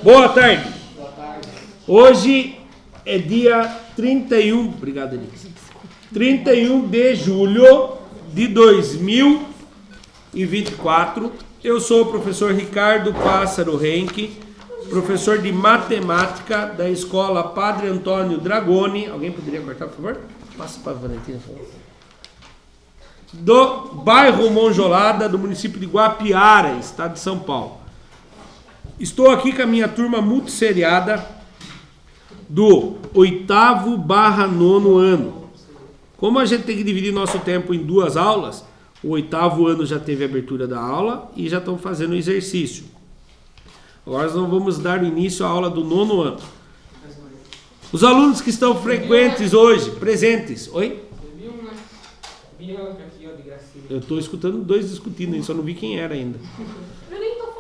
Boa tarde. Hoje é dia 31, obrigado, Elise. 31 de julho de 2024. Eu sou o professor Ricardo Pássaro Henke, professor de matemática da escola Padre Antônio Dragoni. Alguém poderia cortar, por favor? Passa para a Valentina, por favor. Do bairro Monjolada, do município de Guapiara, estado de São Paulo. Estou aqui com a minha turma multisseriada do 8º/9º ano. Como a gente tem que dividir nosso tempo em duas aulas, o 8º ano já teve a abertura da aula e já estão fazendo o exercício. Agora nós vamos dar início à aula do 9º ano. Os alunos que estão frequentes hoje, presentes. Oi? Eu estou escutando dois discutindo aí, só não vi quem era ainda.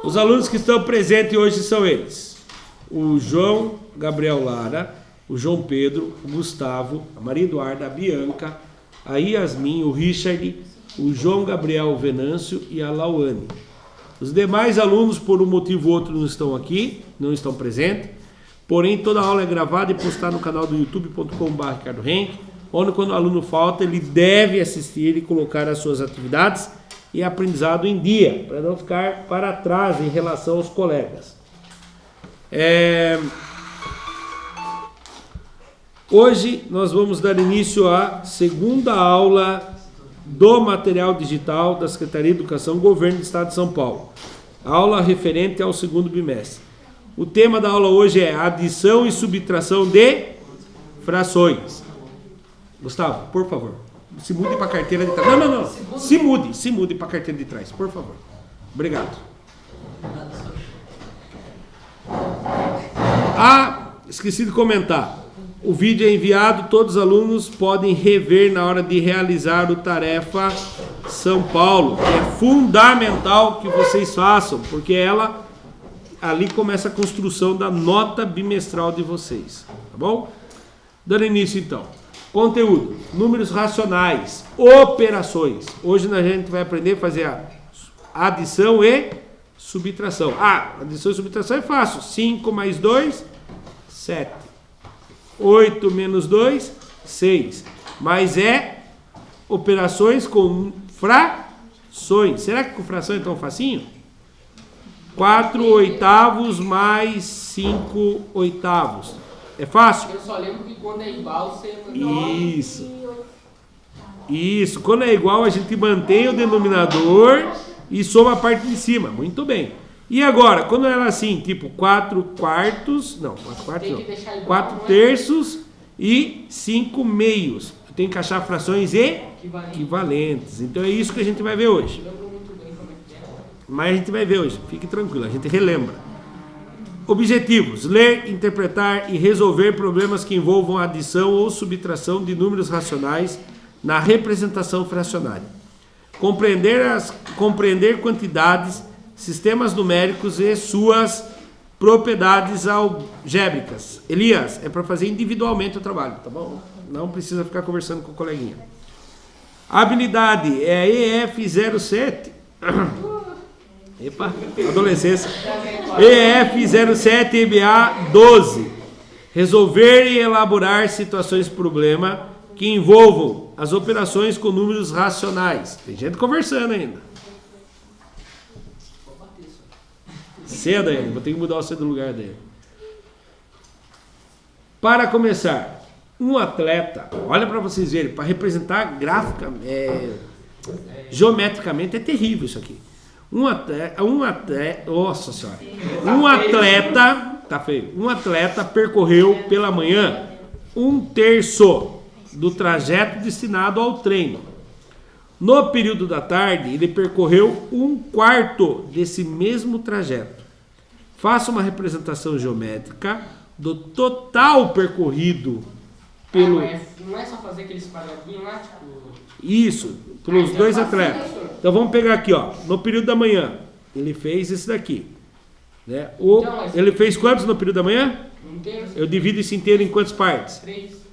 Os alunos que estão presentes hoje são eles: o João Gabriel Lara, o João Pedro, o Gustavo, a Maria Eduarda, a Bianca, a Yasmin, o Richard, o João Gabriel Venâncio e a Lauane. Os demais alunos, por um motivo ou outro, não estão aqui, não estão presentes. Porém, toda a aula é gravada e postada no canal do youtube.com/ricardohenke, onde quando o aluno falta, ele deve assistir e colocar as suas atividades e aprendizado em dia, para não ficar para trás em relação aos colegas. Hoje nós vamos dar início à segunda aula do material digital da Secretaria de Educação e Governo do Estado de São Paulo. Aula referente ao segundo bimestre. O tema da aula hoje é adição e subtração de frações. Gustavo, por favor, se mude para a carteira de trás. Não. Se mude para a carteira de trás, por favor. Obrigado. Esqueci de comentar. O vídeo é enviado, todos os alunos podem rever na hora de realizar o Tarefa São Paulo. É fundamental que vocês façam, porque ali começa a construção da nota bimestral de vocês. Tá bom? Dando início então. Conteúdo: números racionais, operações. Hoje a gente vai aprender a fazer a adição e subtração. Adição e subtração é fácil. 5 mais 2, 7. 8 menos 2, 6. Mas é operações com frações. Será que com fração é tão facinho? 4 oitavos mais 5 oitavos. É fácil? Eu só lembro que quando é igual, você... Isso. Quando é igual, a gente mantém o denominador e soma a parte de cima. Muito bem. E agora, quando ela é assim, tipo 4 quartos... Não, 4 quartos não. 4 terços e 5 meios. Eu tenho que achar frações equivalentes. Então é isso que a gente vai ver hoje. Mas a gente vai ver hoje. Fique tranquilo, a gente relembra. Objetivos: ler, interpretar e resolver problemas que envolvam adição ou subtração de números racionais na representação fracionária. Compreender quantidades, sistemas numéricos e suas propriedades algébricas. Elias, é para fazer individualmente o trabalho, tá bom? Não precisa ficar conversando com o coleguinha. Habilidade é EF07. Epa, adolescência. EF07MA12. Resolver e elaborar situações problema que envolvam as operações com números racionais. Tem gente conversando ainda. Cedo ainda, vou ter que mudar o cedo do lugar dele. Para começar, um atleta, olha para vocês verem, para representar geometricamente é terrível isso aqui. Um atleta, tá feio. Um atleta percorreu pela manhã 1/3 do trajeto destinado ao treino. No período da tarde, ele percorreu 1/4 desse mesmo trajeto. Faça uma representação geométrica do total percorrido pelo... Não é só fazer aqueles quadradinhos lá, tipo... Isso, pelos dois atletas. Então vamos pegar aqui, ó. No período da manhã, ele fez esse daqui. Né? Ele fez quantos no período da manhã? Eu divido isso inteiro em quantas partes?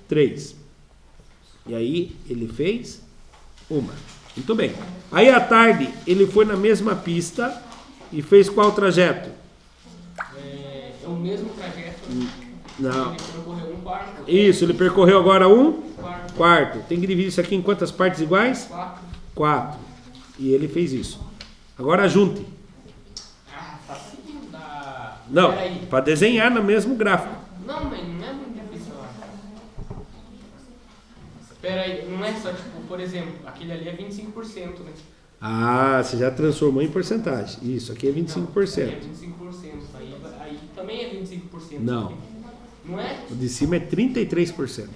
3. E aí, ele fez uma. Muito bem. Aí à tarde, ele foi na mesma pista e fez qual trajeto? É o mesmo trajeto. Não. Ele percorreu um quarto. Isso, ele percorreu agora um Quarto. quarto. Tem que dividir isso aqui em quantas partes iguais? 4. 4. E ele fez isso. Agora junte. Ah, facinho da... Não, Peraí. para desenhar no mesmo gráfico. Não, mas não é muito difícil lá. Peraí, não é só tipo, por exemplo, aquele ali é 25%, né? Ah, você já transformou em porcentagem. Isso, aqui é Não, 25%. aí é 25%. Aí também é 25%. Não. Não é? O de cima é 33%.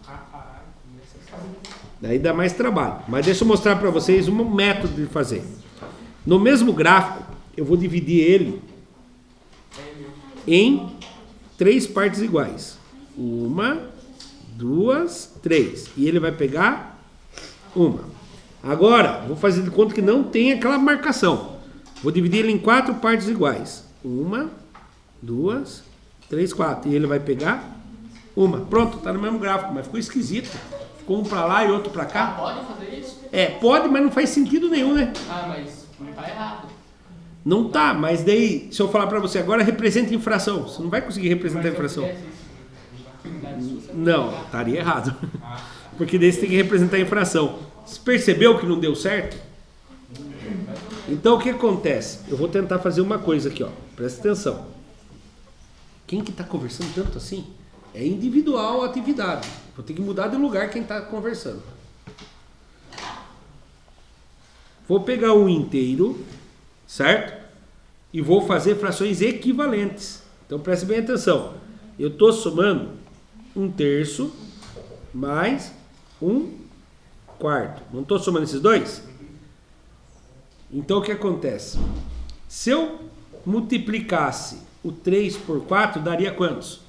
Ah, caralho, você sabe. Daí dá mais trabalho. Mas deixa eu mostrar para vocês um método de fazer. No mesmo gráfico, eu vou dividir ele em 3 partes iguais. 1, 2, 3. E ele vai pegar uma. Agora, vou fazer de conta que não tem aquela marcação. Vou dividir ele em 4 partes iguais. 1, 2, 3, 4. E ele vai pegar uma. Pronto, tá no mesmo gráfico, mas ficou esquisito. Ficou um para lá e outro para Ah, cá. pode fazer isso? É, pode, mas não faz sentido nenhum, né? Ah, mas não tá errado. Não tá, mas daí, se eu falar para você agora, representa infração. Você não vai conseguir representar a infração. Não, estaria errado. Porque daí você tem que representar a infração. Você percebeu que não deu certo? Então o que acontece? Eu vou tentar fazer uma coisa aqui, ó. Presta atenção. Quem que está conversando tanto assim? É individual a atividade. Vou ter que mudar de lugar quem está conversando. Vou pegar um inteiro, certo? E vou fazer frações equivalentes. Então preste bem atenção. Eu estou somando 1/3 mais 1/4. Não estou somando esses dois? Então o que acontece? Se eu multiplicasse o 3 por 4, daria quantos?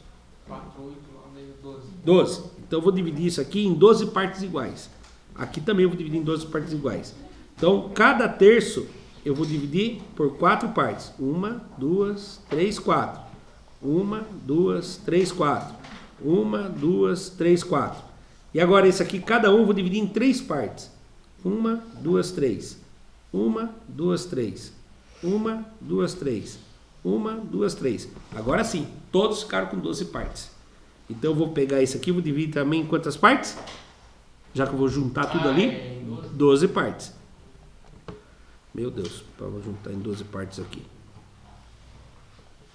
4, 8, 9, 12. 12. Então eu vou dividir isso aqui em 12 partes iguais. Aqui também eu vou dividir em 12 partes iguais. Então cada terço eu vou dividir por 4 partes. 1, 2, 3, 4. 1, 2, 3, 4. 1, 2, 3, 4. E agora esse aqui, cada um eu vou dividir em 3 partes. 1, 2, 3. 1, 2, 3. 1, 2, 3. 1, 2, 3. Agora sim, todos ficaram com 12 partes. Então eu vou pegar esse aqui, vou dividir também em quantas partes? Já que eu vou juntar tudo ali, 12 partes. Meu Deus, vamos juntar em 12 partes aqui.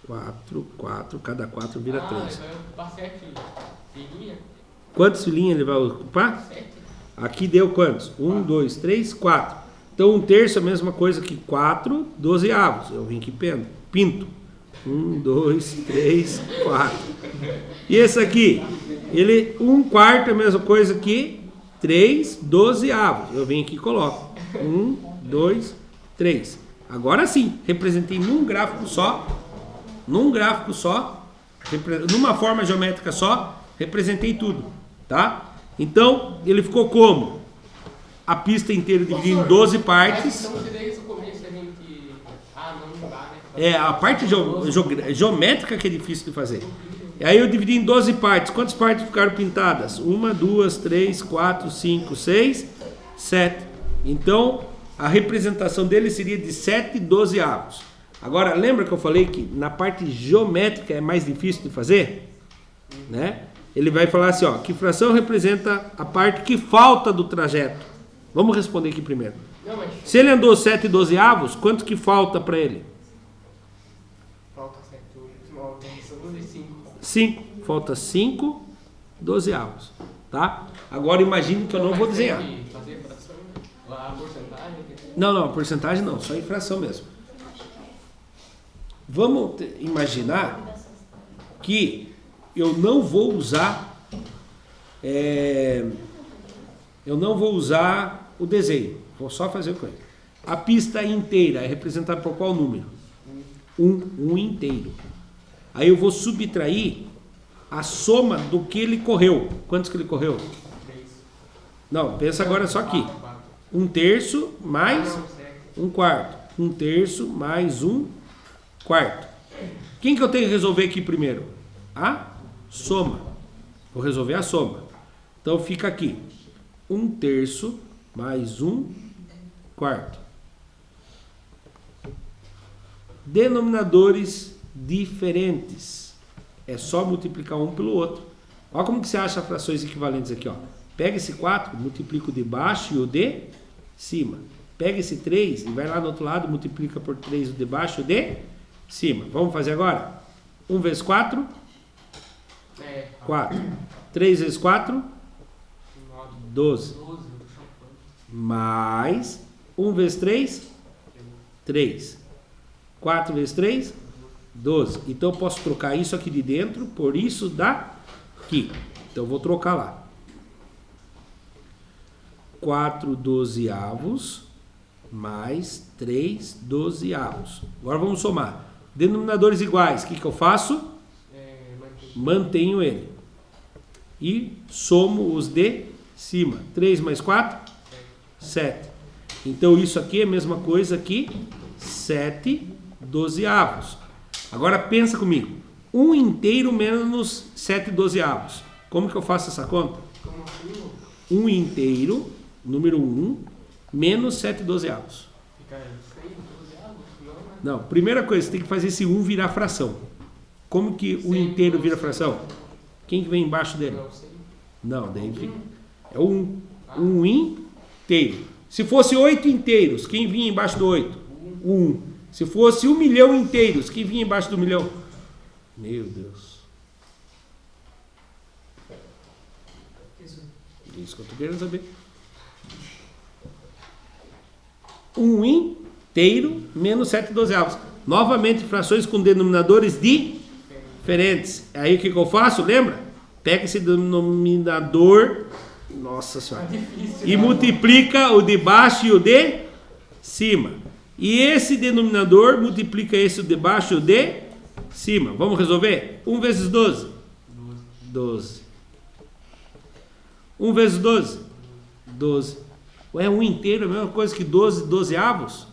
4, 4, cada 4 vira 3. Vai ocupar 7 filhinhas? Quantos filhinhos ele vai ocupar? 7. Aqui deu quantos? 1, 2, 3, 4. Então 1/3 é a mesma coisa que 4 12avos. Eu vim aqui pinto. 1, 2, 3, 4. E esse aqui? Ele 1/4 é a mesma coisa que 3 12avos. Eu venho aqui e coloco. 1, 2, 3. Agora sim, representei num gráfico só. Numa forma geométrica só, representei tudo, tá? Então, ele ficou como? A pista inteira dividida em 12 partes. Então, desde o começo a gente... Ah, não dá, né? É, a parte geométrica que é difícil de fazer. E aí eu dividi em 12 partes. Quantas partes ficaram pintadas? 1, 2, 3, 4, 5, 6, 7. Então, a representação dele seria de 7 12avos. Agora, lembra que eu falei que na parte geométrica é mais difícil de fazer? Né? Ele vai falar assim, ó, que fração representa a parte que falta do trajeto? Vamos responder aqui primeiro. Não, mas Se ele andou 7 12avos, quanto que falta para ele? falta 7, 8, 9, 10, 5. 5. Falta 5 12avos, tá? Agora imagine que eu não vou desenhar. Fazer fração, a porcentagem... Não, a porcentagem não, só em fração mesmo. Vamos imaginar que eu não vou usar o desenho, vou só fazer o coisa. A pista inteira é representada por qual número? 1 inteiro. Aí eu vou subtrair a soma do que ele correu. Quantos que ele correu? 3. Não, pensa agora só aqui. 1/3 mais 1/4. 1/3 mais 1/4. Quem que eu tenho que resolver aqui primeiro? A soma. Vou resolver a soma. Então fica aqui. 1/3 mais 1/4. Denominadores diferentes. É só multiplicar um pelo outro. Olha como que você acha frações equivalentes aqui, ó. Pega esse 4, multiplica o de baixo e o de cima. Pega esse 3 e vai lá do outro lado, multiplica por 3 o de baixo e o de cima. Vamos fazer agora? 1 vezes 4? 4. 3 vezes 4? 12. Mais 1 vezes 3? 3. 4 vezes 3? 12. Então eu posso trocar isso aqui de dentro por isso daqui. Então eu vou trocar lá. 4 dozeavos mais 3 dozeavos. Agora vamos somar. Denominadores iguais. O que eu faço? Mantenho ele. E somo os de cima. 3 mais 4? 7. Então isso aqui é a mesma coisa que 7 dozeavos. Agora pensa comigo. 1 inteiro menos 7 dozeavos. Como que eu faço essa conta? 1 inteiro, número 1, menos 7 dozeavos. Não, primeira coisa, você tem que fazer esse 1 virar fração. Como que o inteiro vira fração? Quem que vem embaixo dele? Não, daí fica. É o 1. 1 inteiro. Se fosse 8 inteiros, quem vinha embaixo do 8? 1. Se fosse 1 milhão inteiros, quem vinha embaixo do milhão? Meu Deus. Isso que eu estou querendo saber. 1 inteiro menos 7 dozeavos. Novamente, frações com denominadores diferentes. Aí o que eu faço? Lembra? Pega esse denominador, nossa senhora, e multiplica o de baixo e o de cima. E esse denominador multiplica esse o de baixo e o de cima. Vamos resolver? 1 vezes 12? 12. 1 vezes 12? 12. Ué, 1 inteiro é a mesma coisa que 12 dozeavos?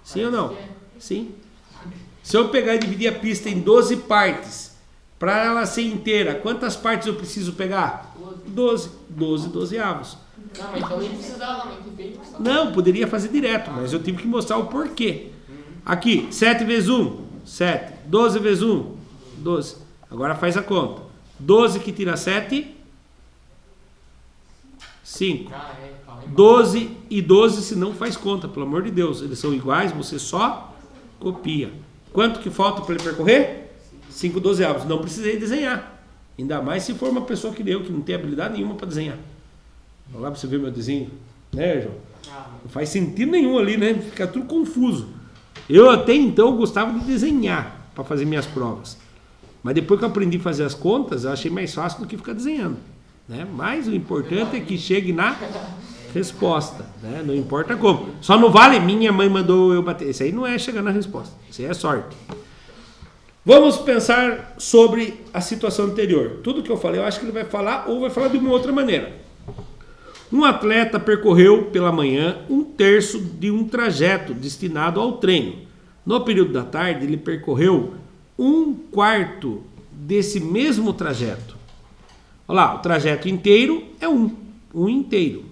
Sim ou não? Sim. Se eu pegar e dividir a pista em 12 partes, para ela ser inteira, quantas partes eu preciso pegar? 12. 12 dozeavos. Não, mas então nem precisava, nem que Não, poderia fazer direto, mas eu tive que mostrar o porquê. Aqui, 7 vezes 1, 7. 12 vezes 1, 12. Agora faz a conta. 12 que tira 7, 5. 12 e 12 se não faz conta, pelo amor de Deus. Eles são iguais, você só copia. Quanto que falta para ele percorrer? 5 dozeavos. Não precisei desenhar. Ainda mais se for uma pessoa que eu, que não tem habilidade nenhuma para desenhar. Vamos lá para você ver meu desenho. Né, João? Não faz sentido nenhum ali, né? Fica tudo confuso. Eu até então gostava de desenhar para fazer minhas provas. Mas depois que eu aprendi a fazer as contas, eu achei mais fácil do que ficar desenhando. Né? Mas o importante é que chegue na resposta. Né? Não importa como. Só não vale minha mãe mandou eu bater. Isso aí não é chegar na resposta. Isso aí é sorte. Vamos pensar sobre a situação anterior. Tudo que eu falei, eu acho que ele vai falar ou vai falar de uma outra maneira. Um atleta percorreu pela manhã 1/3 de um trajeto destinado ao treino. No período da tarde, ele percorreu 1/4 desse mesmo trajeto. Olha lá, o trajeto inteiro é 1 inteiro.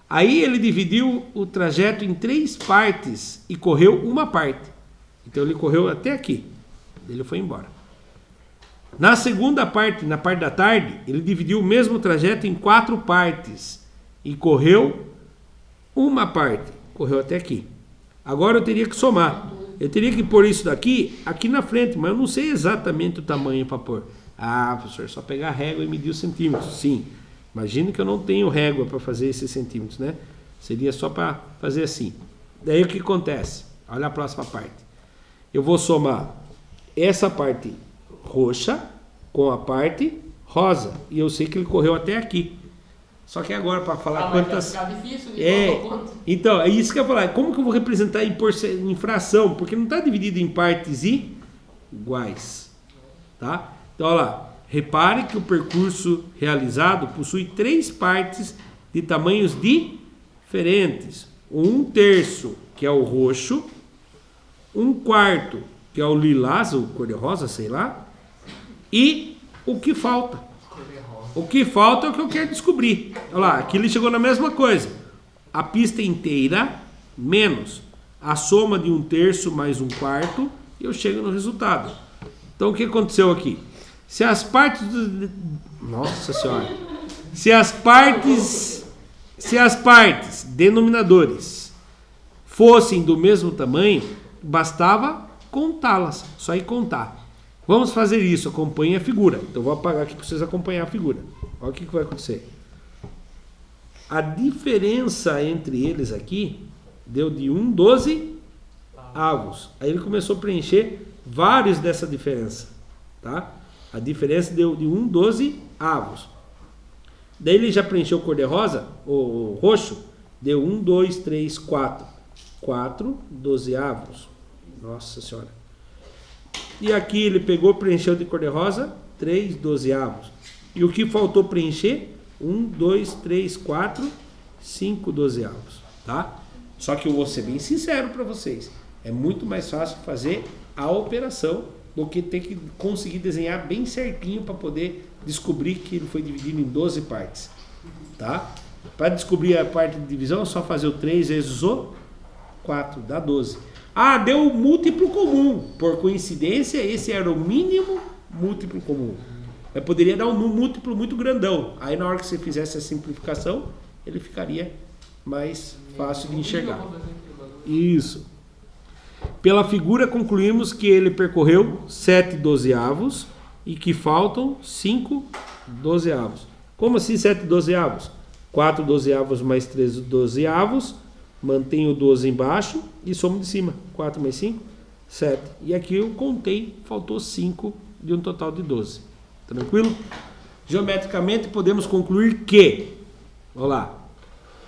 Aí ele dividiu o trajeto em 3 partes e correu uma parte. Então ele correu até aqui. Ele foi embora. Na segunda parte, na parte da tarde, ele dividiu o mesmo trajeto em 4 partes e correu uma parte. Correu até aqui. Agora eu teria que somar. Eu teria que pôr isso daqui aqui na frente, mas eu não sei exatamente o tamanho para pôr. Ah, professor, só pegar a régua e medir os centímetros. Sim. Imagina que eu não tenho régua para fazer esses centímetros, né? Seria só para fazer assim. Daí o que acontece? Olha a próxima parte. Eu vou somar essa parte roxa com a parte rosa. E eu sei que ele correu até aqui. Só que agora para falar quantas... Vai ficar difícil de então, é isso que eu ia falar. Como que eu vou representar em fração? Porque não está dividido em partes iguais. Tá? Então, olha lá. Repare que o percurso realizado possui 3 partes de tamanhos diferentes. 1/3, que é o roxo. 1/4, que é o lilás, ou cor-de-rosa, sei lá. E o que falta. O que falta é o que eu quero descobrir. Olha lá, aqui ele chegou na mesma coisa. A pista inteira menos a soma de 1/3 mais 1/4 e eu chego no resultado. Então o que aconteceu aqui? Se as partes do... Nossa Senhora. Se as partes denominadores fossem do mesmo tamanho, bastava contá-las, só ir contar. Vamos fazer isso, acompanhe a figura. Então vou apagar aqui para vocês acompanhar a figura. Olha o que vai acontecer. A diferença entre eles aqui deu de 12 avos. Aí ele começou a preencher vários dessa diferença, tá? A diferença deu de 12 avos. Daí ele já preencheu cor-de-rosa, o roxo, deu 1, 2, 3, 4. 4 dozeavos. Nossa Senhora. E aqui ele pegou, preencheu de cor-de-rosa, 3 dozeavos. E o que faltou preencher? 1, 2, 3, 4, 5 dozeavos. Tá? Só que eu vou ser bem sincero para vocês. É muito mais fácil fazer a operação do que ter que conseguir desenhar bem certinho para poder descobrir que ele foi dividido em 12 partes. Tá? Para descobrir a parte de divisão é só fazer o 3 vezes o 4, dá 12. Ah, deu um múltiplo comum. Por coincidência, esse era o mínimo múltiplo comum. Eu poderia dar um múltiplo muito grandão. Aí na hora que você fizesse a simplificação, ele ficaria mais fácil de enxergar. Isso. Pela figura concluímos que ele percorreu 7 dozeavos e que faltam 5 dozeavos. Como assim 7 dozeavos? 4 dozeavos mais 3 dozeavos, mantém o 12 embaixo e soma de cima. 4 mais 5, 7. E aqui eu contei, faltou 5 de um total de 12. Tranquilo? Geometricamente podemos concluir que, olha lá,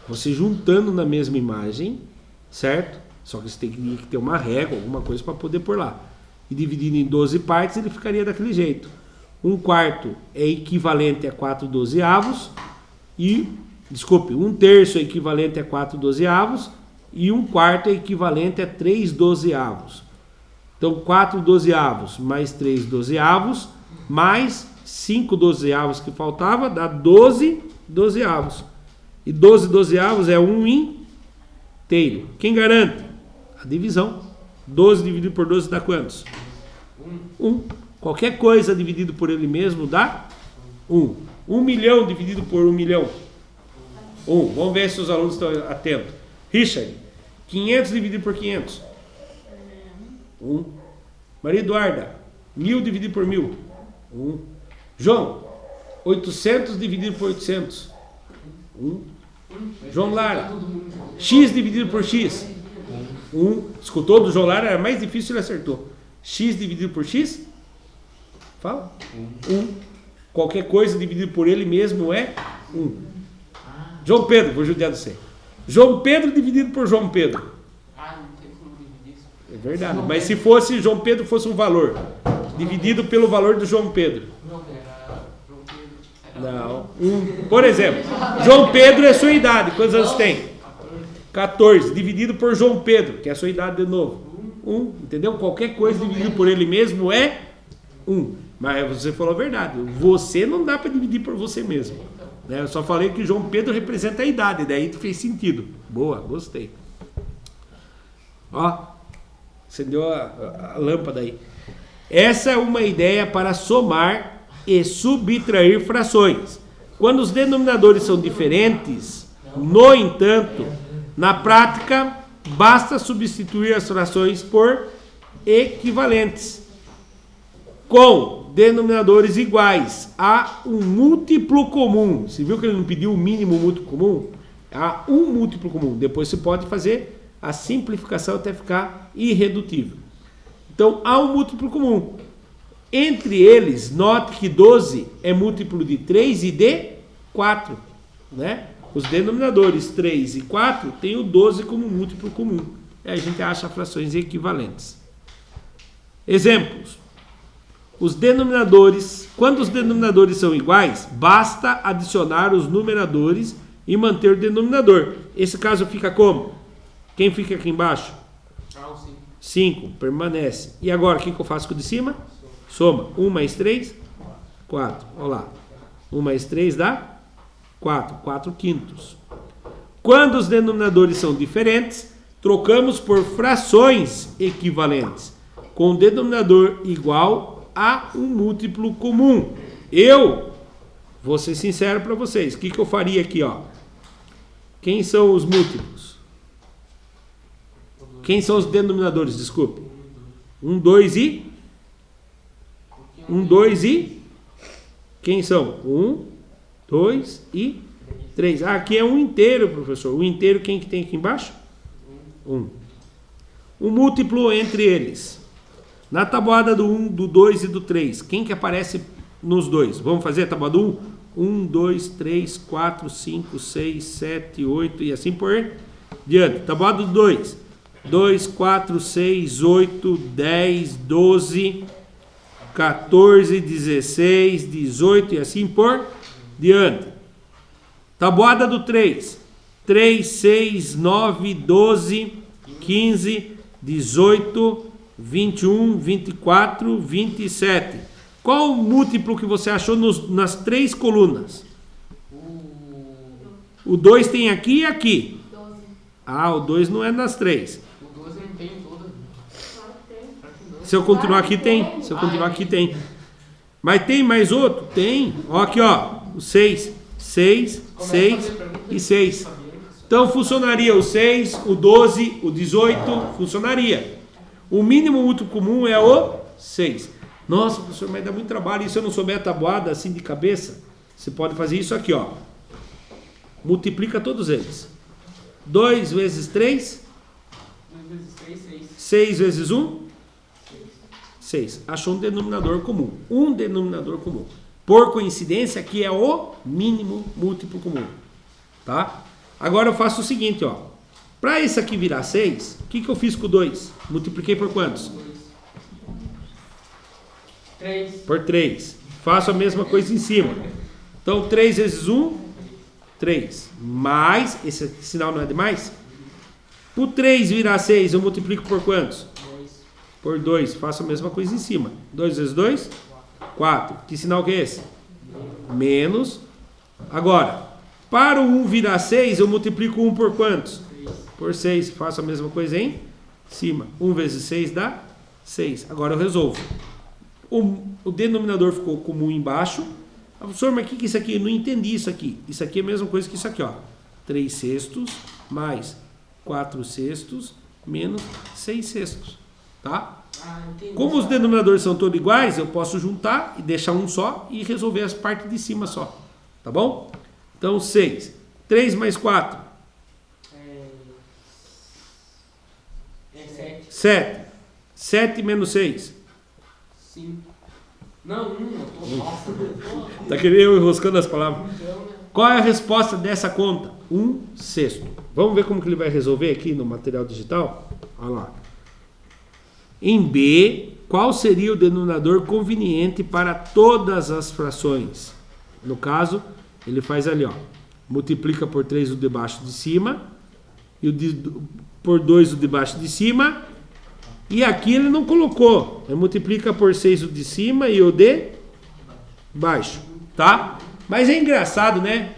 você juntando na mesma imagem, certo? Só que você tem que ter uma régua, alguma coisa para poder pôr lá. E dividindo em 12 partes, ele ficaria daquele jeito. 1/4 é equivalente a 4 dozeavos e, desculpe, 1/3 é equivalente a 4 dozeavos e 1/4 é equivalente a 3 dozeavos. Então, 4 dozeavos mais 3 dozeavos mais 5 dozeavos que faltava dá 12 dozeavos. E 12 dozeavos é 1 inteiro. Quem garante? A divisão. 12 dividido por 12 dá quantos? 1. Qualquer coisa dividido por ele mesmo dá 1. 1 milhão dividido por 1 milhão. 1. Vamos ver se os alunos estão atentos. Richard, 500 dividido por 500. 1. Maria Eduarda, 1000 dividido por 1000. 1. João, 800 dividido por 800. 1. João Lara, x dividido por x. 1. Escutou? Do João Lara era mais difícil, ele acertou. X dividido por x? Fala. 1. Qualquer coisa dividido por ele mesmo é 1. João Pedro, vou judiar de você. João Pedro dividido por João Pedro. Não tem como dividir isso. É verdade. Mas se fosse João Pedro fosse um valor, dividido pelo valor do João Pedro. Não. Por exemplo, João Pedro é sua idade. Quantos anos tem? 14. Dividido por João Pedro, que é a sua idade de novo. 1. Entendeu? Qualquer coisa dividido por ele mesmo é 1. Mas você falou a verdade. Você não dá para dividir por você mesmo. Né? Eu só falei que João Pedro representa a idade. Daí fez sentido. Boa, gostei. Ó, acendeu a lâmpada aí. Essa é uma ideia para somar e subtrair frações. Quando os denominadores são diferentes, no entanto, na prática, basta substituir as frações por equivalentes. Com denominadores iguais a um múltiplo comum. Você viu que ele não pediu o mínimo múltiplo comum? Há um múltiplo comum. Depois você pode fazer a simplificação até ficar irredutível. Então, há um múltiplo comum. Entre eles, note que 12 é múltiplo de 3 e de 4. Né? Os denominadores 3 e 4 têm o 12 como múltiplo comum. Aí a gente acha frações equivalentes. Exemplos. Quando os denominadores são iguais, basta adicionar os numeradores e manter o denominador. Esse caso fica como? Quem fica aqui embaixo? 5, permanece. E agora, o que eu faço com o de cima? Soma. 1 mais 3, 4. Olha lá. 1 mais 3 dá 4. 4 quintos. Quando os denominadores são diferentes, trocamos por frações equivalentes. Com o denominador igual a um múltiplo comum. Eu vou ser sincero para vocês. O que eu faria aqui, ó? Quem são os múltiplos? Quem são os denominadores? Desculpe. 1, 2 e... 1, 2 e... Quem são? 1, 2 e 3. Ah, aqui é um inteiro, professor. O inteiro quem que tem aqui embaixo? 1. O múltiplo entre eles. Na tabuada do 1, do 2 e do 3. Quem que aparece nos dois? Vamos fazer a tabuada do 1? 1, 2, 3, 4, 5, 6, 7, 8 e assim por diante. Tabuada do 2. 2, 4, 6, 8, 10, 12, 14, 16, 18 e assim por diante. Tabuada do 3. 3, 6, 9, 12, 15, 18, 21, 24, 27. Qual o múltiplo que você achou nas 3 colunas? O 2 tem aqui e aqui. 12. Ah, o 2 não é nas 3. O 12 não tem todas. Claro que tem. Se eu continuar aqui, tem. Se eu continuar aqui, tem. Mas tem mais outro? Tem. Ó, aqui, ó. O 6. 6, 6 e 6. Então, funcionaria o 6, o 12, o 18. Funcionaria. O mínimo múltiplo comum é o 6. Nossa, professor, mas dá muito trabalho. E se eu não souber a tabuada assim de cabeça? Você pode fazer isso aqui, ó. Multiplica todos eles. 2 vezes 3. 2 vezes 3, 6. 6 vezes 1. 6. Achou um denominador comum. Um denominador comum. Por coincidência, aqui é o mínimo múltiplo comum. Tá? Agora eu faço o seguinte, ó. Para isso aqui virar 6, o que eu fiz com o 2? Multipliquei por quantos? 3. Por 3. Faço a mesma coisa em cima. Então, 3 vezes 1, 3. Mais, esse sinal não é de mais? Por 3 virar 6, eu multiplico por quantos? 2. Por 2. Faço a mesma coisa em cima. 2 vezes 2, 4. Que sinal que é esse? Menos. Agora, para o 1 virar 6, eu multiplico 1 por quantos? 3. Por 6. Faço a mesma coisa em cima. 1 vezes 6 dá 6. Agora eu resolvo. O denominador ficou comum embaixo. Professor, mas o que é isso aqui? Eu não entendi isso aqui. Isso aqui é a mesma coisa que isso aqui, ó. 3 sextos mais 4 sextos menos 6 sextos. Tá? Entendi. Como os denominadores são todos iguais, eu posso juntar e deixar um só e resolver as partes de cima só. Tá bom? Então, 6. 3 mais 4. É 7. 7. 7 menos 6. 5. Não, 1. Nossa, Tá querendo eu enroscando as palavras? então, né? Qual é a resposta dessa conta? 1 sexto. Vamos ver como que ele vai resolver aqui no material digital? Olha lá. Em B, qual seria o denominador conveniente para todas as frações? No caso, ele faz ali, ó. Multiplica por 3 o de baixo de cima e por 2 o de baixo de cima. E aqui ele não colocou. Ele multiplica por 6 o de cima e o de baixo. Tá? Mas é engraçado, né?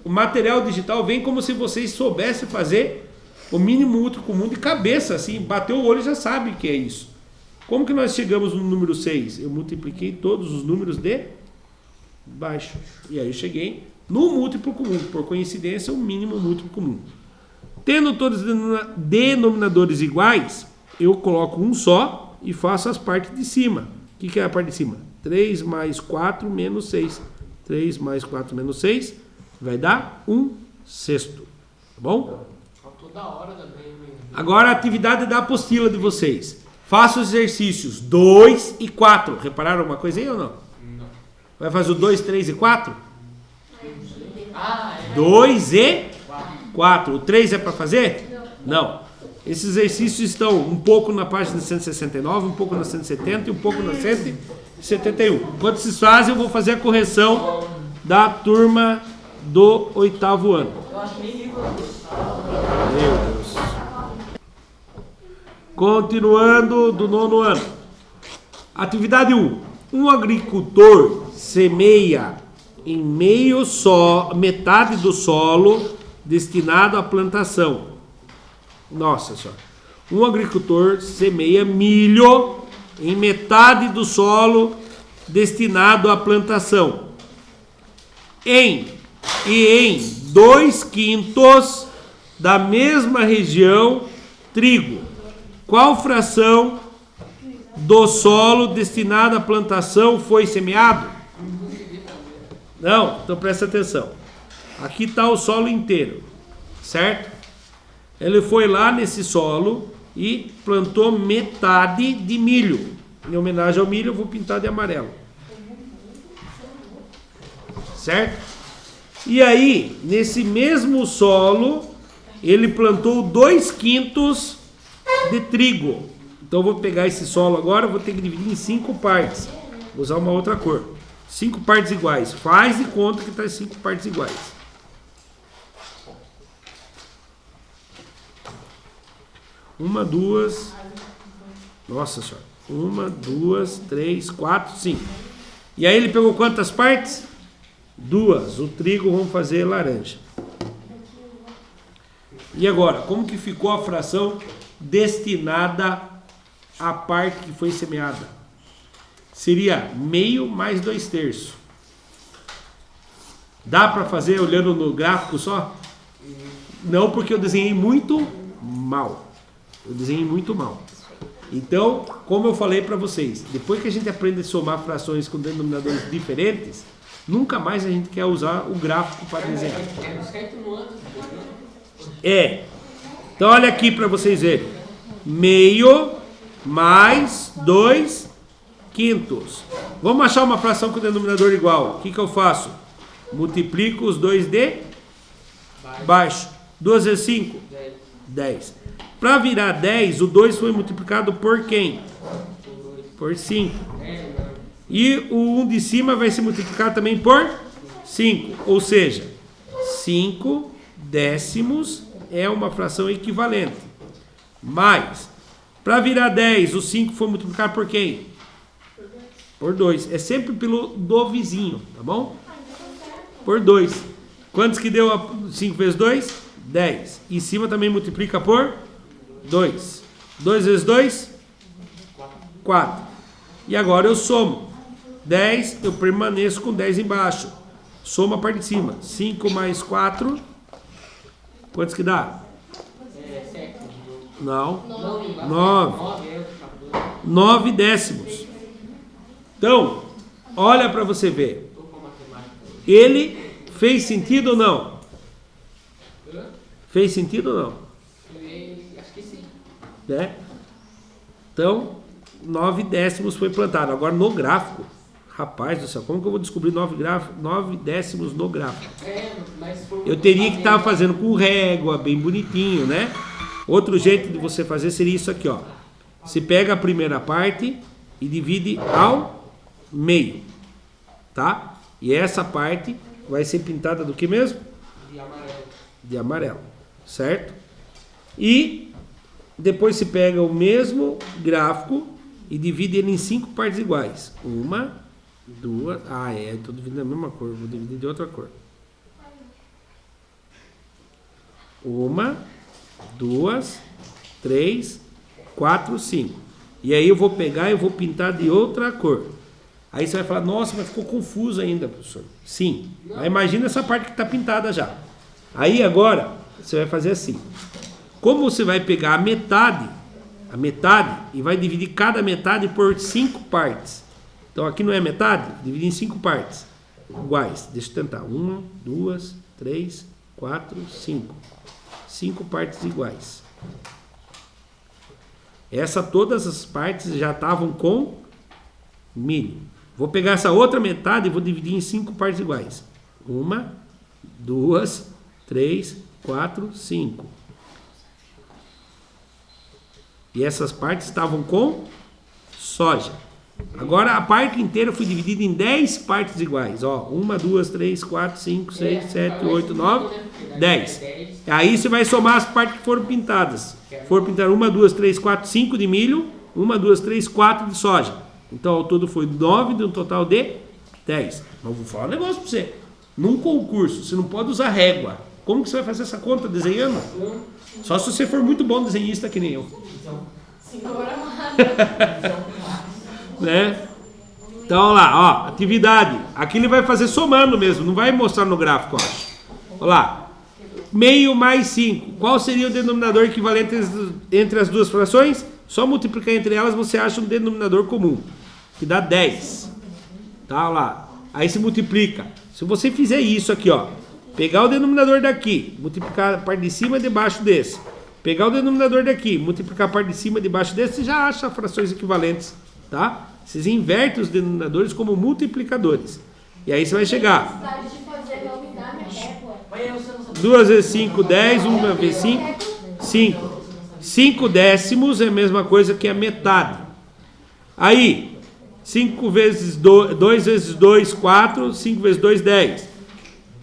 O material digital vem como se vocês soubessem fazer o mínimo múltiplo comum de cabeça, assim. Bateu o olho e já sabe que é isso. Como que nós chegamos no número 6? Eu multipliquei todos os números de baixo. E aí eu cheguei no múltiplo comum. Por coincidência, o mínimo múltiplo comum. Tendo todos os denominadores iguais, eu coloco um só e faço as partes de cima. O que é a parte de cima? 3 mais 4 menos 6. 3 mais 4 menos 6 vai dar 1 sexto. Tá bom? Toda hora também. Agora a atividade da apostila de vocês. Faça os exercícios 2 e 4. Repararam alguma coisa aí ou não? Não. Vai fazer o 2, 3 e 4? Ah, é. 2 e 4. O 3 é para fazer? Não. Esses exercícios estão um pouco na página 169, um pouco na 170 e um pouco na 171. Enquanto vocês fazem, eu vou fazer a correção da turma do 8º ano. Eu acho que nem livro. Meu Deus. Continuando do 9º ano. Atividade 1. Um agricultor semeia em metade do solo destinado à plantação. Nossa senhora. Um agricultor semeia milho em metade do solo destinado à plantação. Em 2/5 da mesma região, trigo. Qual fração do solo destinado à plantação foi semeado? Não, então presta atenção. Aqui está o solo inteiro, certo? Ele foi lá nesse solo e plantou metade de milho. Em homenagem ao milho, eu vou pintar de amarelo. Certo? E aí, nesse mesmo solo, ele plantou 2/5 de trigo. Então eu vou pegar esse solo agora, vou ter que dividir em 5 partes. Vou usar uma outra cor. 5 partes iguais. Faz de conta que está em 5 partes iguais. Uma, duas. Nossa senhora. 1, 2, 3, 4, 5. E aí ele pegou quantas partes? 2. O trigo vamos fazer laranja. E agora, como que ficou a fração destinada à parte que foi semeada? Seria meio mais 2/3. Dá para fazer olhando no gráfico só? Não, porque eu desenhei muito mal. Então, como eu falei para vocês, depois que a gente aprende a somar frações com denominadores diferentes, nunca mais a gente quer usar o gráfico para desenhar. Então olha aqui para vocês verem. Meio mais 2/5. Vamos achar uma fração com denominador igual. O que eu faço? Multiplico os dois de baixo. 2 vezes 5? 10. Para virar 10, o 2 foi multiplicado por quem? Por 5. E o 1 de cima vai ser multiplicado também por 5. Ou seja, 5 décimos é uma fração equivalente. Mais, para virar 10, o 5 foi multiplicado por quem? Por 2. É sempre pelo do vizinho, tá bom? Por 2. Quantos que deu 5 vezes 2? 10. Em cima também multiplica por 2. 2 vezes 2? 4. E agora eu somo. 10, eu permaneço com 10 embaixo. Soma a parte de cima. 5 mais 4. Quantos que dá? 7. Não. 9. 9 décimos. Então, olha para você ver. Ele fez sentido ou não? Fez sentido ou não? Acho que sim. Né? Então, 9 décimos foi plantado. Agora no gráfico, rapaz do céu, como que eu vou descobrir 9 décimos no gráfico? Eu teria que estar fazendo com régua, bem bonitinho, né? Outro jeito de você fazer seria isso aqui, ó. Você pega a primeira parte e divide ao meio, tá? E essa parte vai ser pintada do que mesmo? De amarelo. De amarelo, certo? E depois se pega o mesmo gráfico e divide ele em 5 partes iguais. 1, 2, estou dividindo a mesma cor, vou dividir de outra cor. 1, 2, 3, 4, 5. E aí eu vou pegar e vou pintar de outra cor. Aí você vai falar, nossa, mas ficou confuso ainda, professor. Sim, mas imagina essa parte que está pintada já. Aí agora, você vai fazer assim. Como você vai pegar a metade, e vai dividir cada metade por 5 partes. Então aqui não é metade, dividir em 5 partes iguais. Deixa eu tentar. 1, 2, 3, 4, 5. 5 partes iguais. Todas as partes já estavam com milho. Vou pegar essa outra metade e vou dividir em 5 partes iguais. 1, 2, 3, 4, 5. E essas partes estavam com soja. Agora a parte inteira foi dividida em 10 partes iguais. 1, 2, 3, 4, 5, 6, 7, 8, 9, 10. Aí você vai somar as partes que foram pintadas. Foram pintar 1, 2, 3, 4, 5 de milho, 1, 2, 3, 4 de soja. Então ao todo foi 9 de um total de 10. Mas vou falar um negócio para você. Num concurso, você não pode usar régua. Como que você vai fazer essa conta desenhando? Só se você for muito bom desenhista que nem eu. Senhora amada. né? Então, olha lá, ó, atividade. Aqui ele vai fazer somando mesmo, não vai mostrar no gráfico, eu acho. Olha lá. Meio mais 5. Qual seria o denominador equivalente entre as duas frações? Só multiplicar entre elas você acha um denominador comum, que dá 10. Tá, olha lá. Aí se multiplica. Se você fizer isso aqui, ó, pegar o denominador daqui, multiplicar a parte de cima e debaixo desse. Pegar o denominador daqui, multiplicar a parte de cima e debaixo desse, você já acha frações equivalentes, tá? Vocês invertem os denominadores como multiplicadores. E aí você vai chegar. 2 vezes 5, 10. 1 vezes 5, 5. 5 décimos é a mesma coisa que a metade. Aí, 5 vezes 2 vezes 2, 4. 5 vezes 2, 10.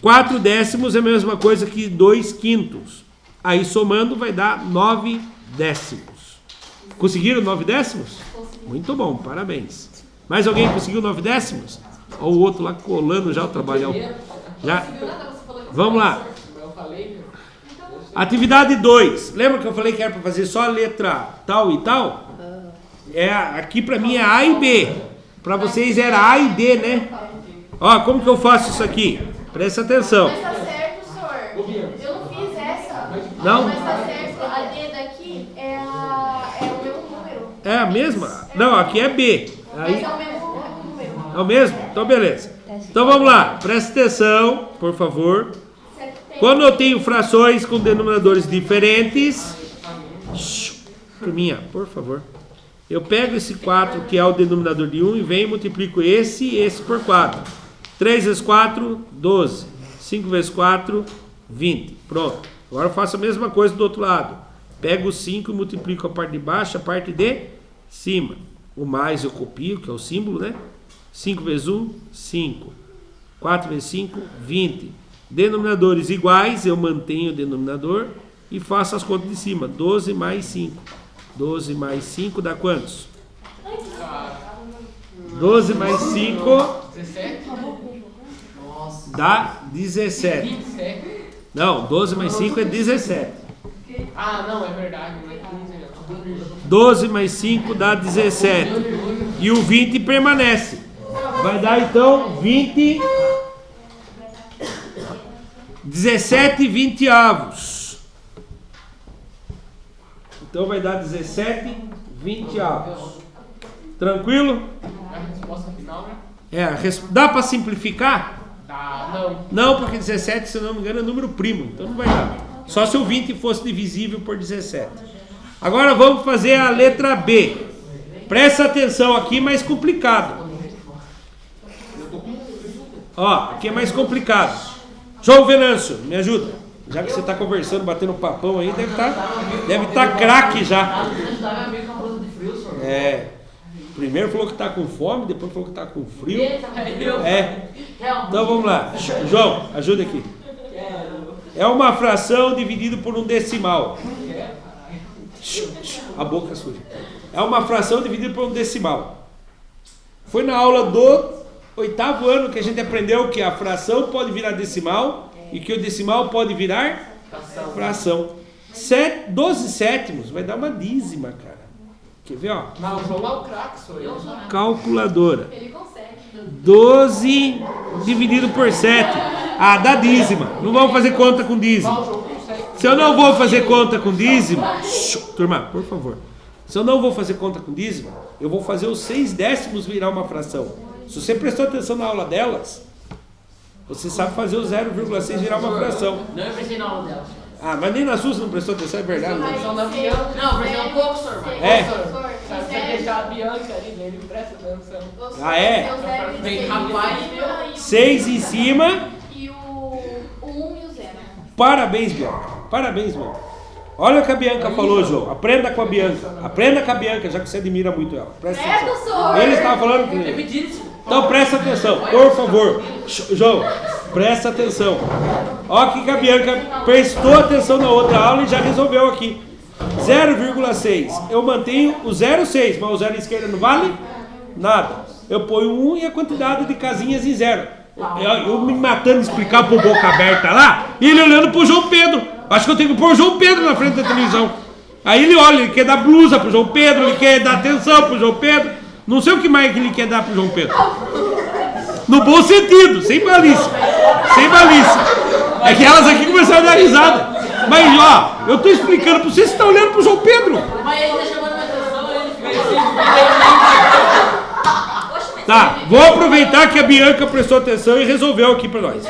4 décimos é a mesma coisa que 2 quintos. Aí, somando, vai dar 9 décimos. Conseguiram 9 décimos? Muito bom, parabéns. Mais alguém conseguiu 9 décimos? Olha o outro lá colando já o trabalhão. Já? Vamos lá. Atividade 2. Lembra que eu falei que era para fazer só a letra tal e tal? Aqui para mim é A e B. Para vocês era A e D, né? Ó, como que eu faço isso aqui? Presta atenção. Mas tá certo, senhor. Eu não fiz essa. Não? Mas tá certo. A D daqui é o mesmo número. É a mesma? Não, aqui é B. Aí, Mas é o mesmo número. é o mesmo? Então beleza. Então vamos lá. Presta atenção, por favor. Quando eu tenho frações com denominadores diferentes, turminha, por favor, eu pego esse 4, que é o denominador de 1, e venho e multiplico esse e esse por 4. 3 vezes 4, 12. 5 vezes 4, 20. Pronto. Agora eu faço a mesma coisa do outro lado. Pego o 5 e multiplico a parte de baixo, a parte de cima. O mais eu copio, que é o símbolo, né? 5 vezes 1, 5. 4 vezes 5, 20. Denominadores iguais, eu mantenho o denominador e faço as contas de cima. 12 mais 5. 12 mais 5 dá quantos? 12 mais 5 dá 17. Não, 12 mais 5 é 17. Ah, não, é verdade. Não é 15, não. 12 mais 5 dá 17. E o 20 permanece. Vai dar então 20... 17 vinteavos. Então vai dar 17 vinteavos. Tranquilo? A resposta final, né? Dá para simplificar? Dá, não. Não, porque 17, se eu não me engano, é número primo. Então não vai dar. Só se o 20 fosse divisível por 17. Agora vamos fazer a letra B. Presta atenção aqui, mais complicado. Ó, aqui é mais complicado. João Venâncio, me ajuda. Já que você está conversando, batendo papão aí, deve tá craque já. Primeiro falou que está com fome, depois falou que está com frio. Então vamos lá. João, ajuda aqui. É uma fração dividida por um decimal. A boca suja. É uma fração dividida por um decimal. Foi na aula do 8º ano que a gente aprendeu que a fração pode virar decimal e que o decimal pode virar fração. 12 sétimos vai dar uma dízima, cara. Quer ver, ó? Não, o João é o craque, sou eu. Calculadora. Ele consegue. 12 dividido por 7. Ah, dá dízima. Não vamos fazer conta com dízima. Se eu não vou fazer conta com dízima... Turma, por favor. Se eu não vou fazer conta com dízima, eu vou fazer os 6 décimos virar uma fração. Se você prestou atenção na aula delas, você sabe fazer o 0,6 virar uma fração. Não, eu prestei na aula delas. Ah, mas nem na sua você não prestou atenção, é verdade. Mas Não. Não, Não, prestei um pouco, senhor. Se você deixar a Bianca ali, ele presta atenção. Ah, é? Bem, rapaz, 6 em cima. E o 1 e o 0. Parabéns, Bianca. Parabéns, mano. Olha o que a Bianca falou, João. Aprenda com a Bianca. Aprenda com a Bianca, já que você admira muito ela. Presta atenção. Ele estava falando com ele. Então presta atenção, por favor. João, presta atenção. Olha aqui que a Bianca prestou atenção na outra aula e já resolveu aqui. 0,6. Eu mantenho o 0,6, mas o 0 à esquerda não vale nada. Eu ponho 1 e a quantidade de casinhas em 0. Eu me matando de explicar pro boca aberta lá, e ele olhando pro João Pedro. Acho que eu tenho que pôr o João Pedro na frente da televisão. Aí ele olha, ele quer dar blusa pro João Pedro, ele quer dar atenção pro João Pedro. Não sei o que mais que ele quer dar pro João Pedro. No bom sentido, sem malícia. Sem malícia. É que elas aqui começaram a dar risada. Mas, ó, eu tô explicando pra vocês, estão olhando pro João Pedro. Mas ele tá chamando minha atenção, ele fica assim. Tá, vou aproveitar que a Bianca prestou atenção e resolveu aqui pra nós.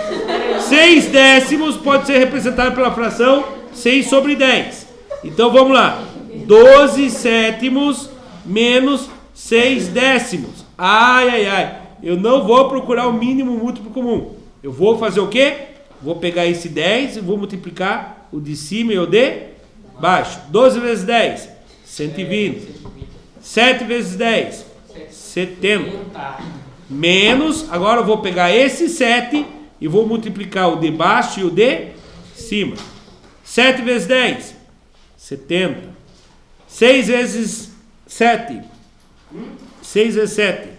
6 décimos pode ser representado pela fração 6 sobre 10. Então vamos lá. 12 sétimos menos 6 décimos. Ai, ai, ai. Eu não vou procurar o mínimo múltiplo comum. Eu vou fazer o quê? Vou pegar esse 10 e vou multiplicar o de cima e o de baixo. 12 vezes 10, 120. 7 vezes 10, 70. Menos, agora eu vou pegar esse 7 e vou multiplicar o de baixo e o de cima. 7 vezes 10, 70. 6 vezes 7. 6 vezes 7.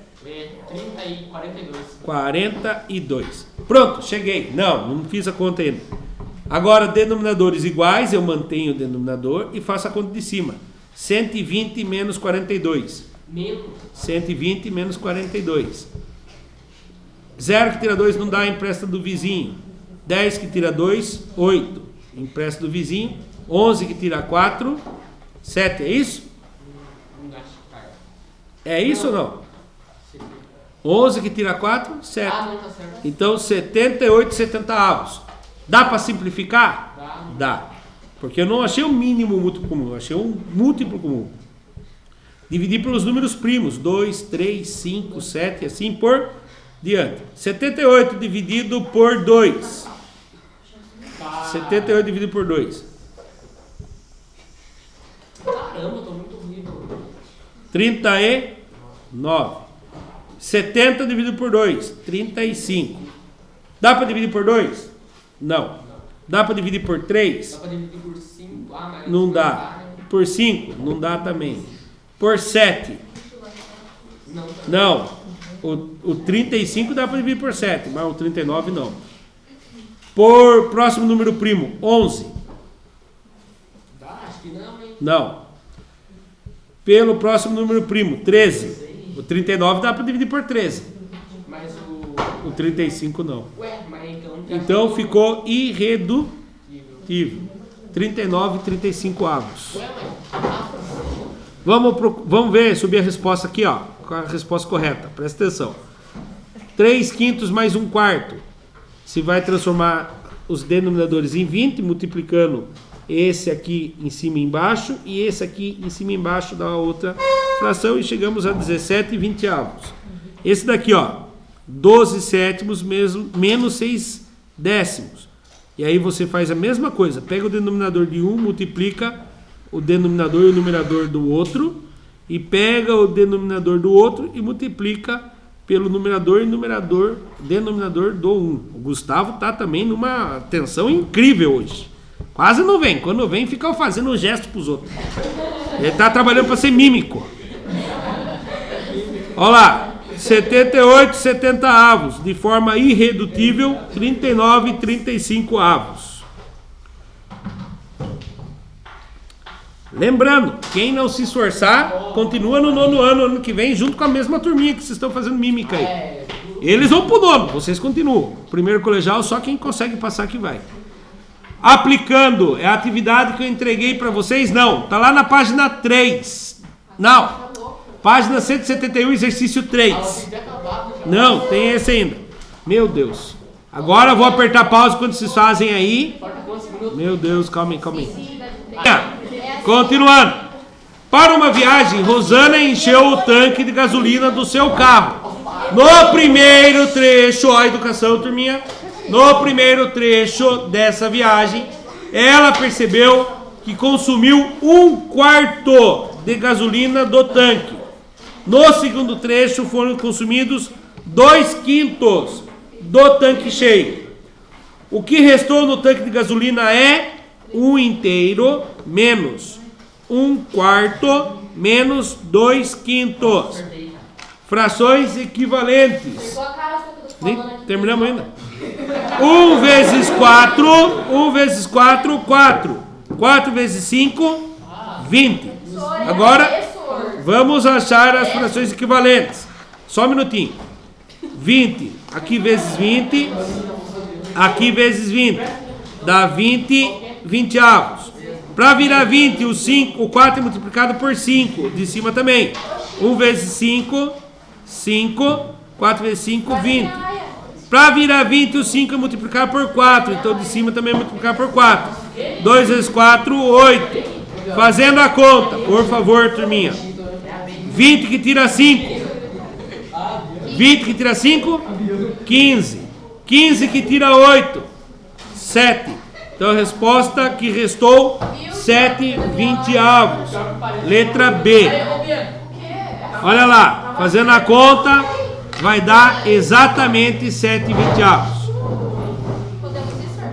30 e 42. 42. Pronto, cheguei. Não fiz a conta ainda. Agora, denominadores iguais, eu mantenho o denominador e faço a conta de cima. 120 menos 42. 120 menos 42. 0 que tira 2 não dá, empresta do vizinho. 10 que tira 2, 8. Empresta do vizinho. 11 que tira 4, 7. É isso? É isso ou não? 11 que tira 4, 7. Ah, não, tá certo. Então, 78 70avos. Dá para simplificar? Dá. Porque eu não achei um mínimo múltiplo comum, eu achei um múltiplo comum. Dividir pelos números primos. 2, 3, 5, 7, assim por diante. 78 dividido por 2. 78 dividido por 2. Caramba, tô muito horrível. 39. 70 dividido por 2. 35. Dá para dividir por 2? Não. Dá para dividir por 3? Dá pra dividir por 5. Ah, mas Não dá. Por 5? Não dá também. Por 7? Não. O 35 dá para dividir por 7, mas o 39 não. Por próximo número primo, 11? Dá, acho que não, hein? Não. Pelo próximo número primo, 13. O 39 dá para dividir por 13. Mas O 35 não. Ué, mas então... Então ficou irredutível. 39 e 35 avos. Ué, mas... Vamos ver, subir a resposta aqui, ó. Com a resposta correta. Presta atenção. 3 quintos mais 1 quarto. Se vai transformar os denominadores em 20, multiplicando esse aqui em cima e embaixo e esse aqui em cima e embaixo da outra fração e chegamos a 17 e 20 avos. Esse daqui, ó, 12 sétimos menos 6 décimos. E aí você faz a mesma coisa, pega o denominador de um, multiplica o denominador e o numerador do outro e pega o denominador do outro e multiplica pelo numerador e denominador do 1. O Gustavo tá também numa atenção incrível hoje. Quase não vem. Quando vem, fica fazendo um gesto pros outros. Ele tá trabalhando para ser mímico. Olha lá. 78 70 avos. De forma irredutível, 39 e 35 avos. Lembrando, quem não se esforçar, continua no 9º ano, ano que vem, junto com a mesma turminha que vocês estão fazendo mímica aí. Eles vão pro 9º, vocês continuam. Primeiro colegial, só quem consegue passar que vai. Aplicando, é a atividade que eu entreguei para vocês? Não, tá lá na página 3. Não, página 171, exercício 3. Não, tem esse ainda. Meu Deus. Agora eu vou apertar pausa quando vocês fazem aí. Meu Deus, calma aí. Continuando. Para uma viagem, Rosana encheu o tanque de gasolina do seu carro. No primeiro trecho, ó, educação, turminha. No primeiro trecho dessa viagem, ela percebeu que consumiu 1/4 de gasolina do tanque. No segundo trecho, foram consumidos 2/5 do tanque cheio. O que restou no tanque de gasolina é 1 inteiro menos 1/4 menos 2/5. Frações equivalentes. Nem terminamos ainda. 1 vezes 4, 4. 4 vezes 5, 20. Agora, Vamos achar as frações equivalentes. Só um minutinho. 20, aqui vezes 20, aqui vezes 20. Dá 20 vinteavos. Para virar 20, o 4 é multiplicado por 5. De cima também. 1 vezes 5, 5. 4 vezes 5, 20. Para virar 20, o 5 é multiplicado por 4. Então de cima também é multiplicado por 4. 2 vezes 4, 8. Fazendo a conta, por favor, turminha. 20 que tira 5. 20 que tira 5, 15. 15 que tira 8, 7. Então a resposta que restou, 7 vinteavos. Letra B. Olha lá, fazendo a conta, vai dar exatamente 7 vinteavos.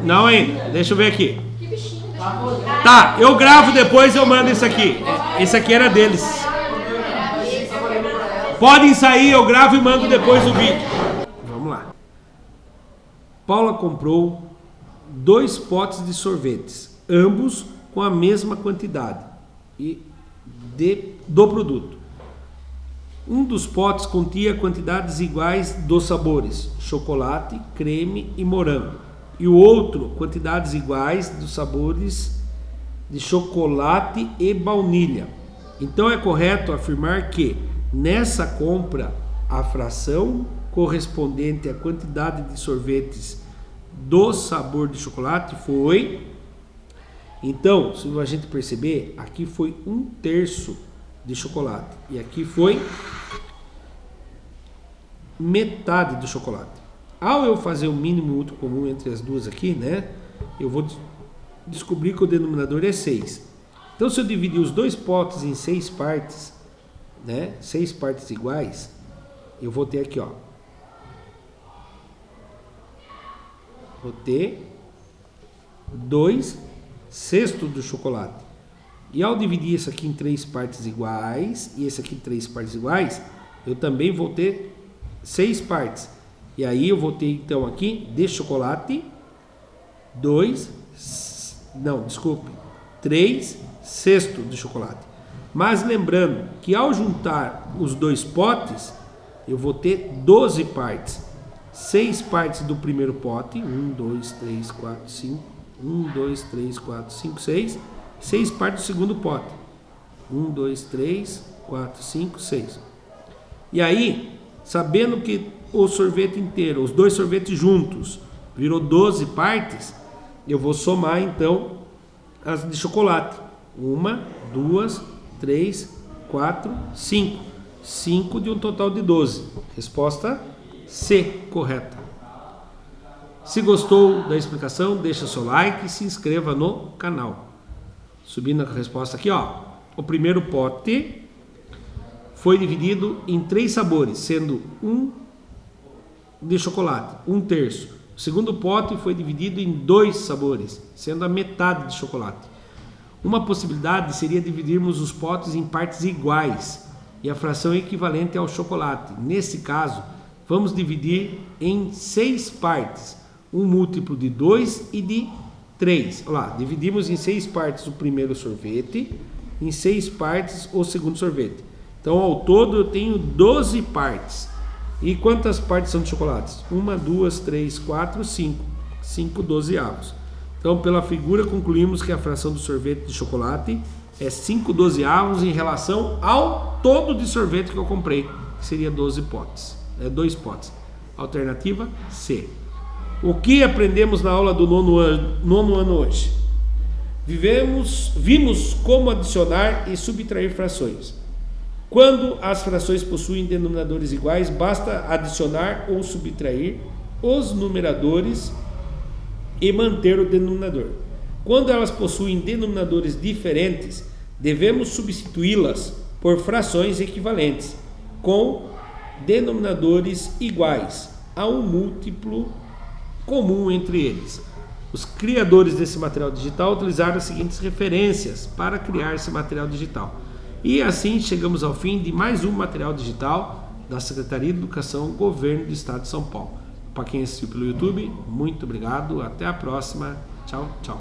Não ainda, deixa eu ver aqui. Tá, eu gravo depois e eu mando isso aqui. Esse aqui era deles. Podem sair, eu gravo e mando depois o vídeo. Vamos lá. Paula comprou 2 potes de sorvetes, ambos com a mesma quantidade do produto. Um dos potes continha quantidades iguais dos sabores chocolate, creme e morango. E o outro, quantidades iguais dos sabores de chocolate e baunilha. Então é correto afirmar que nessa compra a fração correspondente à quantidade de sorvetes do sabor de chocolate foi... Então, se a gente perceber, aqui foi 1/3 de chocolate e aqui foi metade do chocolate. Ao eu fazer o mínimo mútuo comum entre as duas aqui, né, eu vou descobrir que o denominador é 6. Então, se eu dividir os 2 potes em 6 partes, né, 6 partes iguais, eu vou ter aqui, ó, vou ter 2/6 do chocolate. E ao dividir isso aqui em 3 partes iguais e esse aqui em 3 partes iguais, eu também vou ter 6 partes. E aí eu vou ter então aqui de chocolate 3/6 do chocolate. Mas lembrando que ao juntar os 2 potes, eu vou ter 12 partes. 6 partes do primeiro pote, 1, 2, 3, 4, 5, 1, 2, 3, 4, 5, 6. 6 partes do segundo pote, 1, 2, 3, 4, 5, 6. E aí, sabendo que o sorvete inteiro, os 2 sorvetes juntos, virou 12 partes, eu vou somar então as de chocolate. 1, 2, 3, 4, 5. 5 de um total de 12. Resposta C, correta. Se gostou da explicação, deixa seu like e se inscreva no canal. Subindo a resposta aqui, ó. O primeiro pote foi dividido em 3 sabores, sendo 1 de chocolate, 1/3. O segundo pote foi dividido em 2 sabores, sendo a metade de chocolate. Uma possibilidade seria dividirmos os potes em partes iguais e a fração é equivalente ao chocolate. Nesse caso, vamos dividir em 6 partes, um múltiplo de 2 e de 3. Olha lá, dividimos em 6 partes o primeiro sorvete, em 6 partes o segundo sorvete. Então, ao todo, eu tenho 12 partes. E quantas partes são de chocolates? 1, 2, 3, 4, 5. 5 dozeavos. Então, pela figura, concluímos que a fração do sorvete de chocolate é 5 dozeavos em relação ao todo de sorvete que eu comprei, que seria 12 potes. 2 potes. Alternativa C. O que aprendemos na aula do nono ano hoje? Vimos como adicionar e subtrair frações. Quando as frações possuem denominadores iguais, basta adicionar ou subtrair os numeradores e manter o denominador. Quando elas possuem denominadores diferentes, devemos substituí-las por frações equivalentes, com denominadores iguais a um múltiplo comum entre eles. Os criadores desse material digital utilizaram as seguintes referências para criar esse material digital. E assim chegamos ao fim de mais um material digital da Secretaria de Educação, Governo do Estado de São Paulo. Para quem assistiu pelo YouTube, muito obrigado. Até a próxima. Tchau, tchau.